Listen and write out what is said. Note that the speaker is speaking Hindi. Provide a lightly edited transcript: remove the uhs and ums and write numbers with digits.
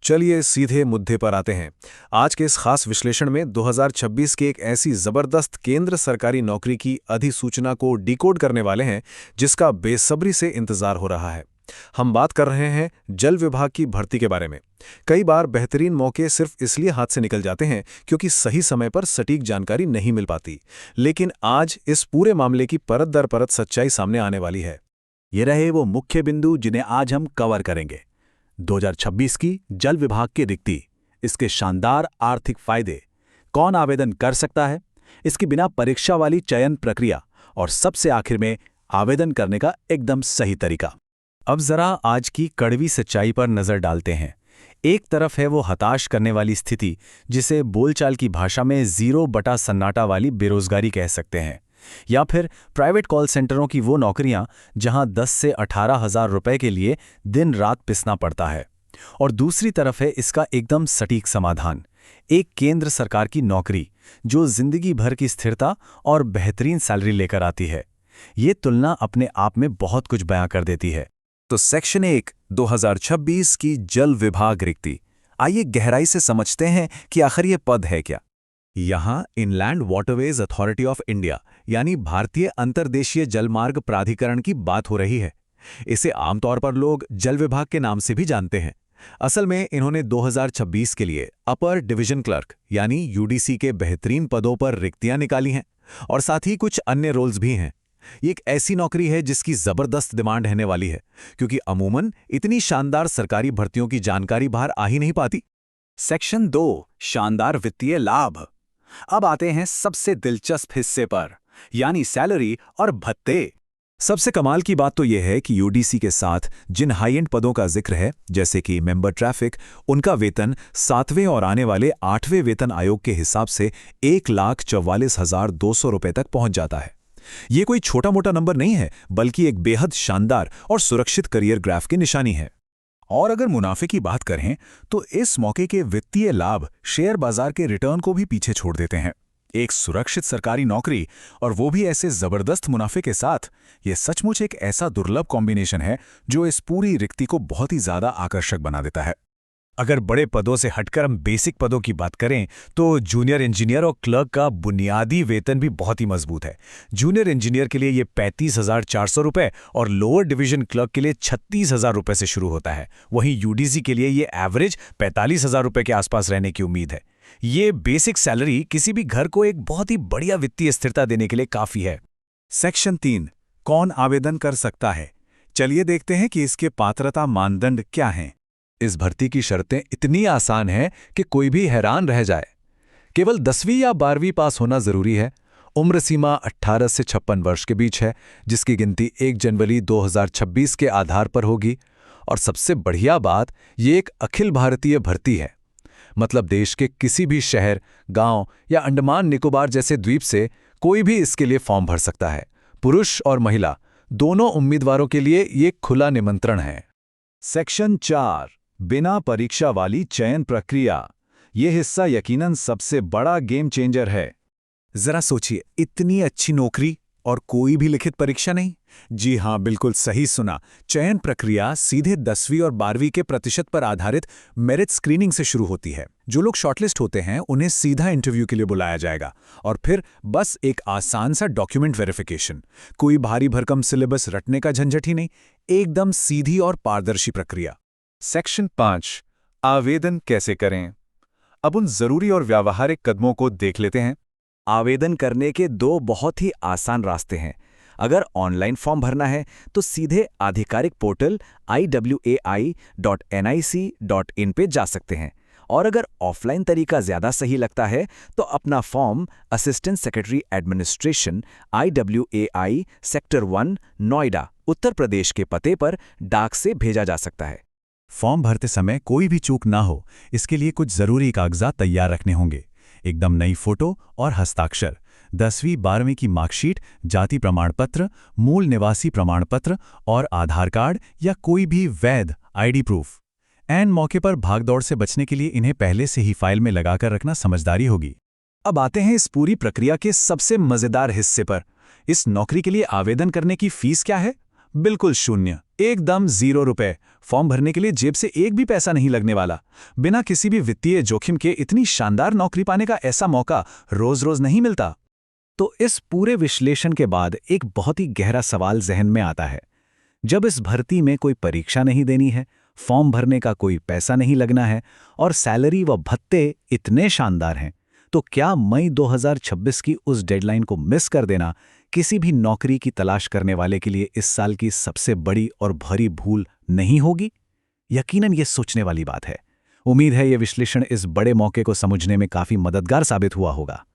चलिए सीधे मुद्दे पर आते हैं। आज के इस खास विश्लेषण में 2026 की एक ऐसी जबरदस्त केंद्र सरकारी नौकरी की अधिसूचना को डिकोड करने वाले हैं जिसका बेसब्री से इंतजार हो रहा है। हम बात कर रहे हैं जल विभाग की भर्ती के बारे में। कई बार बेहतरीन मौके सिर्फ इसलिए हाथ से निकल जाते हैं क्योंकि सही समय पर सटीक जानकारी नहीं मिल पाती, लेकिन आज इस पूरे मामले की परत दर परत सच्चाई सामने आने वाली है। ये रहे वो मुख्य बिंदु जिन्हें आज हम कवर करेंगे। 2026 की जल विभाग की रिक्ति, इसके शानदार आर्थिक फायदे, कौन आवेदन कर सकता है, इसकी बिना परीक्षा वाली चयन प्रक्रिया और सबसे आखिर में आवेदन करने का एकदम सही तरीका। अब जरा आज की कड़वी सच्चाई पर नजर डालते हैं। एक तरफ है वो हताश करने वाली स्थिति जिसे बोलचाल की भाषा में 0 सन्नाटा वाली बेरोजगारी कह सकते हैं, या फिर प्राइवेट कॉल सेंटरों की वो नौकरियां जहां 10 से 18 हज़ार रुपए के लिए दिन रात पिसना पड़ता है। और दूसरी तरफ है इसका एकदम सटीक समाधान, एक केंद्र सरकार की नौकरी जो जिंदगी भर की स्थिरता और बेहतरीन सैलरी लेकर आती है। ये तुलना अपने आप में बहुत कुछ बयां कर देती है। तो सेक्शन 1 2026 की जल विभाग रिक्ति, आइए गहराई से समझते हैं कि आखिर ये पद है क्या। यहाँ inland waterways authority of India यानी भारतीय अंतर्देशीय जलमार्ग प्राधिकरण की बात हो रही है। इसे आमतौर पर लोग जल विभाग के नाम से भी जानते हैं। असल में इन्होंने 2026 के लिए अपर डिवीजन क्लर्क यानी यूडीसी के बेहतरीन पदों पर रिक्तियां निकाली हैं, और साथ ही कुछ अन्य रोल्स भी हैं। ये एक ऐसी नौकरी है जिसकी जबरदस्त डिमांड रहने वाली है, क्योंकि अमूमन इतनी शानदार सरकारी भर्तियों की जानकारी बाहर आ ही नहीं पाती। सेक्शन 2 शानदार वित्तीय लाभ। अब आते हैं सबसे दिलचस्प हिस्से पर, यानी सैलरी और भत्ते। सबसे कमाल की बात तो यह है कि यूडीसी के साथ जिन हाई एंड पदों का जिक्र है, जैसे कि मेंबर ट्रैफिक, उनका वेतन 7वें और आने वाले 8वें वेतन आयोग के हिसाब से 1,44,200 रुपए तक पहुंच जाता है। ये कोई छोटा मोटा नंबर नहीं है, बल्कि एक बेहद शानदार और सुरक्षित करियर ग्राफ की निशानी है। और अगर मुनाफे की बात करें तो इस मौके के वित्तीय लाभ शेयर बाजार के रिटर्न को भी पीछे छोड़ देते हैं। एक सुरक्षित सरकारी नौकरी और वो भी ऐसे जबरदस्त मुनाफे के साथ, ये सचमुच एक ऐसा दुर्लभ कॉम्बिनेशन है जो इस पूरी रिक्ति को बहुत ही ज्यादा आकर्षक बना देता है। अगर बड़े पदों से हटकर हम बेसिक पदों की बात करें तो जूनियर इंजीनियर और क्लर्क का बुनियादी वेतन भी बहुत ही मजबूत है। जूनियर इंजीनियर के लिए ये 35,400 रुपये और लोअर डिवीजन क्लर्क के लिए 36,000 रुपये से शुरू होता है। वहीं यूडीसी के लिए ये एवरेज 45,000 रुपये के आसपास रहने की उम्मीद है। ये बेसिक सैलरी किसी भी घर को एक बहुत ही बढ़िया वित्तीय स्थिरता देने के लिए काफी है। सेक्शन 3 कौन आवेदन कर सकता है। चलिए देखते हैं कि इसके पात्रता मानदंड क्या हैं। इस भर्ती की शर्तें इतनी आसान हैं कि कोई भी हैरान रह जाए। केवल 10वीं या 12वीं पास होना जरूरी है। उम्र सीमा 18 से 56 वर्ष के बीच है, जिसकी गिनती 1 जनवरी 2026 के आधार पर होगी। और सबसे बढ़िया बात, ये एक अखिल भारतीय भर्ती है, मतलब देश के किसी भी शहर, गांव या अंडमान निकोबार जैसे द्वीप से कोई भी इसके लिए फॉर्म भर सकता है। पुरुष और महिला दोनों उम्मीदवारों के लिए ये खुला निमंत्रण है। सेक्शन 4 बिना परीक्षा वाली चयन प्रक्रिया। यह हिस्सा यकीनन सबसे बड़ा गेम चेंजर है। जरा सोचिए, इतनी अच्छी नौकरी और कोई भी लिखित परीक्षा नहीं। जी हां, बिल्कुल सही सुना। चयन प्रक्रिया सीधे 10वीं और 12वीं के प्रतिशत पर आधारित मेरिट स्क्रीनिंग से शुरू होती है। जो लोग शॉर्टलिस्ट होते हैं उन्हें सीधा इंटरव्यू के लिए बुलाया जाएगा, और फिर बस एक आसान सा डॉक्यूमेंट वेरिफिकेशन। कोई भारी भरकम सिलेबस रटने का झंझट ही नहीं, एकदम सीधी और पारदर्शी प्रक्रिया। सेक्शन 5 आवेदन कैसे करें। अब उन जरूरी और व्यावहारिक कदमों को देख लेते हैं। आवेदन करने के 2 बहुत ही आसान रास्ते हैं। अगर ऑनलाइन फॉर्म भरना है तो सीधे आधिकारिक पोर्टल iwai.nic.in पे जा सकते हैं, और अगर ऑफलाइन तरीका ज्यादा सही लगता है तो अपना form assistant secretary administration IWAI sector 1 Noida Uttar Pradesh के पते पर डाक से भेजा जा सकता है। फॉर्म भरते समय कोई भी चूक ना हो, इसके लिए कुछ जरूरी कागजात तैयार रखने होंगे। एकदम नई फोटो और हस्ताक्षर, 10वीं 12वीं की मार्कशीट, जाति प्रमाण पत्र, मूल निवासी प्रमाण पत्र और आधार कार्ड या कोई भी वैध आईडी प्रूफ। ऐन मौके पर भागदौड़ से बचने के लिए इन्हें पहले से ही फाइल में लगाकर रखना समझदारी होगी। अब आते हैं इस पूरी प्रक्रिया के सबसे मजेदार हिस्से पर। इस नौकरी के लिए आवेदन करने की फीस क्या है? बिल्कुल शून्य, एकदम 0 रुपए। फॉर्म भरने के लिए जेब से एक भी पैसा नहीं लगने वाला। बिना किसी भी वित्तीय जोखिम के इतनी शानदार नौकरी पाने का ऐसा मौका रोज-रोज नहीं मिलता। तो इस पूरे विश्लेषण के बाद एक बहुत ही गहरा सवाल जहन में आता है। जब इस भर्ती में कोई परीक्षा नहीं देनी है, फॉर्म भरने का कोई पैसा नहीं लगना है और सैलरी व भत्ते इतने शानदार हैं, तो क्या मई 2026 की उस डेडलाइन को मिस कर देना किसी भी नौकरी की तलाश करने वाले के लिए इस साल की सबसे बड़ी और भारी भूल नहीं होगी? यकीनन ये सोचने वाली बात है। उम्मीद है ये विश्लेषण इस बड़े मौके को समझने में काफी मददगार साबित हुआ होगा।